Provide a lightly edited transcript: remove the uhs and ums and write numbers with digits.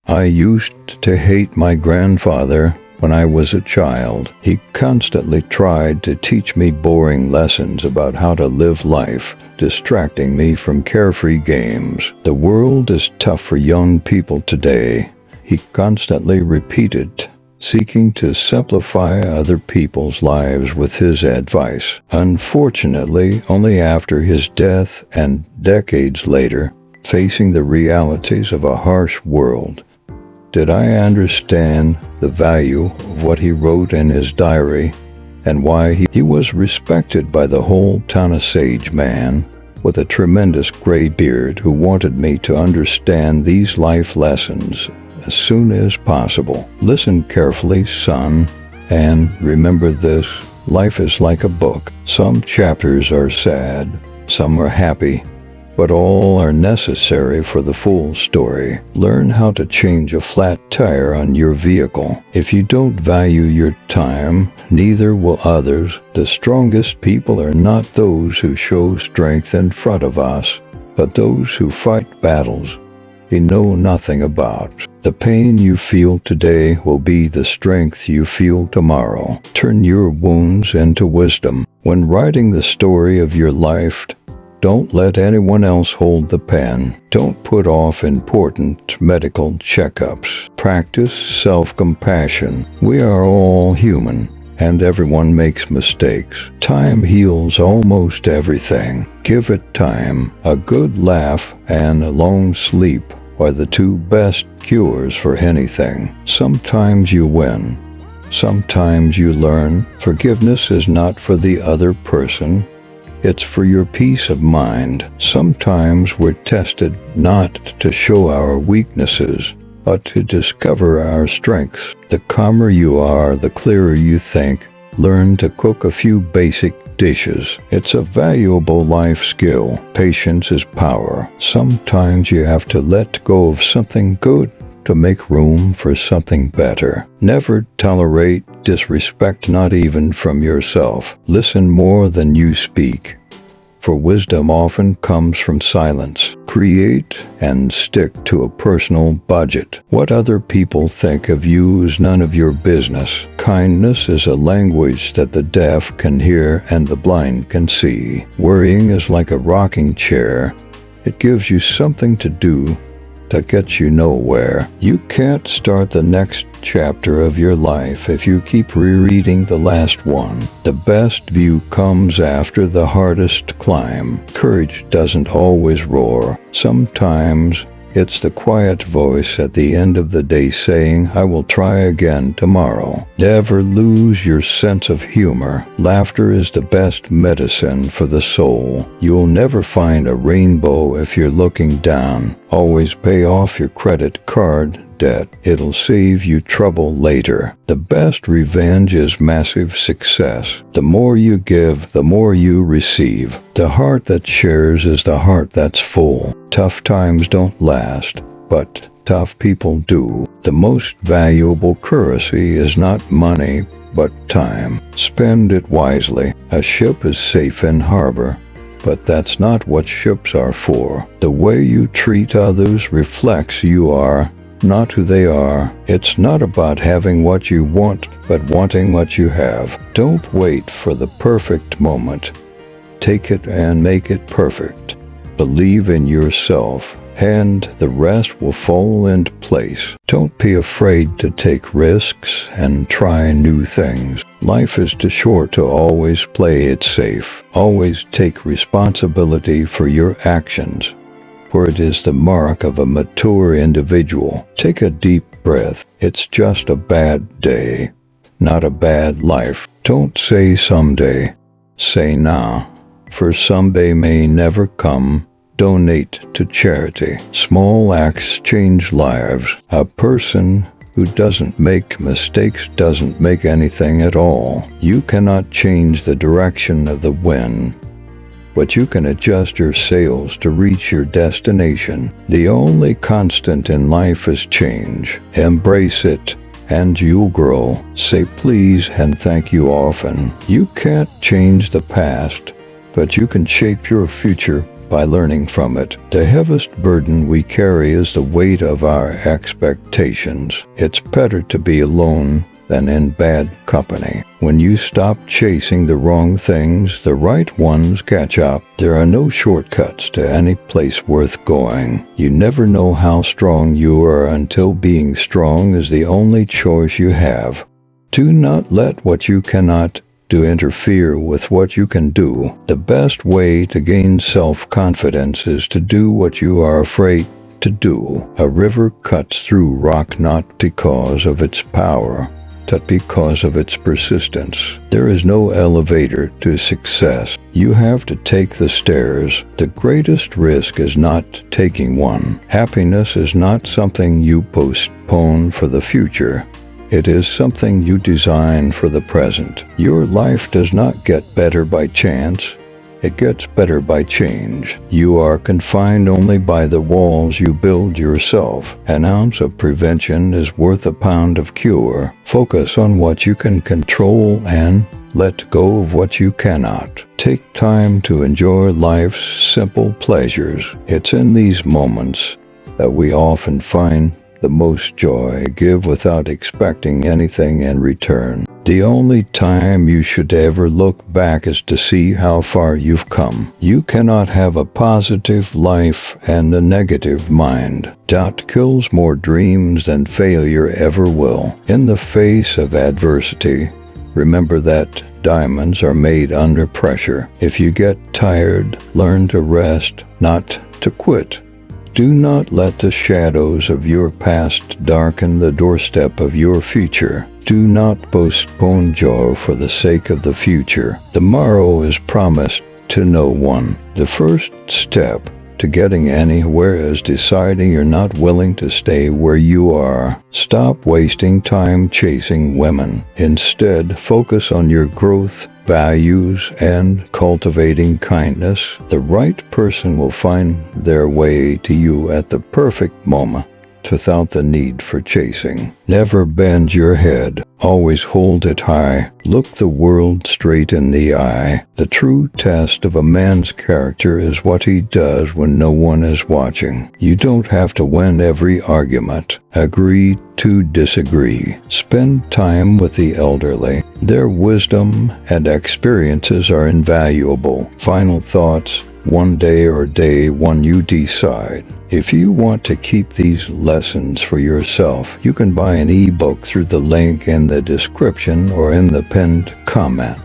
I used to hate my grandfather when I was a child. He constantly tried to teach me boring lessons about how to live life, distracting me from carefree games. The world is tough for young people today, he constantly repeated, seeking to simplify other people's lives with his advice. Unfortunately, only after his death and decades later, facing the realities of a harsh world, did I understand the value of what he wrote in his diary and why he was respected by the whole town. A sage man with a tremendous gray beard who wanted me to understand these life lessons as soon as possible. Listen carefully, son, and remember this: life is like a book. Some chapters are sad, some are happy, but all are necessary for the full story. Learn how to change a flat tire on your vehicle. If you don't value your time, neither will others. The strongest people are not those who show strength in front of us, but those who fight battles we know nothing about. The pain you feel today will be the strength you feel tomorrow. Turn your wounds into wisdom. When writing the story of your life, don't let anyone else hold the pen. Don't put off important medical checkups. Practice self-compassion. We are all human, and everyone makes mistakes. Time heals almost everything. Give it time. A good laugh and a long sleep are the two best cures for anything. Sometimes you win. Sometimes you learn. Forgiveness is not for the other person. It's for your peace of mind. Sometimes we're tested not to show our weaknesses, but to discover our strengths. The calmer you are, the clearer you think. Learn to cook a few basic dishes. It's a valuable life skill. Patience is power. Sometimes you have to let go of something good to make room for something better. Never tolerate disrespect, not even from yourself. Listen more than you speak, for wisdom often comes from silence. Create and stick to a personal budget. What other people think of you is none of your business. Kindness is a language that the deaf can hear and the blind can see. Worrying is like a rocking chair. It gives you something to do that gets you nowhere. You can't start the next chapter of your life if you keep rereading the last one. The best view comes after the hardest climb. Courage doesn't always roar. Sometimes it's the quiet voice at the end of the day saying, I will try again tomorrow. Never lose your sense of humor. Laughter is the best medicine for the soul. You'll never find a rainbow if you're looking down. Always pay off your credit card debt. It'll save you trouble later. The best revenge is massive success. The more you give, the more you receive. The heart that shares is the heart that's full. Tough times don't last, but tough people do. The most valuable currency is not money, but time. Spend it wisely. A ship is safe in harbor, but that's not what ships are for. The way you treat others reflects who you are, not who they are. It's not about having what you want, but wanting what you have. Don't wait for the perfect moment. Take it and make it perfect. Believe in yourself, and the rest will fall into place. Don't be afraid to take risks and try new things. Life is too short to always play it safe. Always take responsibility for your actions, for it is the mark of a mature individual. Take a deep breath. It's just a bad day, not a bad life. Don't say someday. Say now, for someday may never come. Donate to charity. Small acts change lives. A person who doesn't make mistakes doesn't make anything at all. You cannot change the direction of the wind, but you can adjust your sails to reach your destination. The only constant in life is change. Embrace it, and you'll grow. Say please and thank you often. You can't change the past, but you can shape your future by learning from it. The heaviest burden we carry is the weight of our expectations. It's better to be alone than in bad company. When you stop chasing the wrong things, the right ones catch up. There are no shortcuts to any place worth going. You never know how strong you are until being strong is the only choice you have. Do not let what you cannot do interfere with what you can do. The best way to gain self-confidence is to do what you are afraid to do. A river cuts through rock not because of its power, but because of its persistence. There is no elevator to success. You have to take the stairs. The greatest risk is not taking one. Happiness is not something you postpone for the future. It is something you design for the present. Your life does not get better by chance. It gets better by change. You are confined only by the walls you build yourself. An ounce of prevention is worth a pound of cure. Focus on what you can control and let go of what you cannot. Take time to enjoy life's simple pleasures. It's in these moments that we often find the most joy. Give without expecting anything in return. The only time you should ever look back is to see how far you've come. You cannot have a positive life and a negative mind. Doubt kills more dreams than failure ever will. In the face of adversity, remember that diamonds are made under pressure. If you get tired, learn to rest, not to quit. Do not let the shadows of your past darken the doorstep of your future. Do not postpone joy for the sake of the future. The morrow is promised to no one. The first step to getting anywhere is deciding you're not willing to stay where you are. Stop wasting time chasing women. Instead, focus on your growth, values, and cultivating kindness. The right person will find their way to you at the perfect moment, without the need for chasing. Never bend your head. Always hold it high. Look the world straight in the eye. The true test of a man's character is what he does when no one is watching. You don't have to win every argument. Agree to disagree. Spend time with the elderly. Their wisdom and experiences are invaluable. Final thoughts. One day or day one, you decide. If you want to keep these lessons for yourself, you can buy an ebook through the link in the description or in the pinned comment.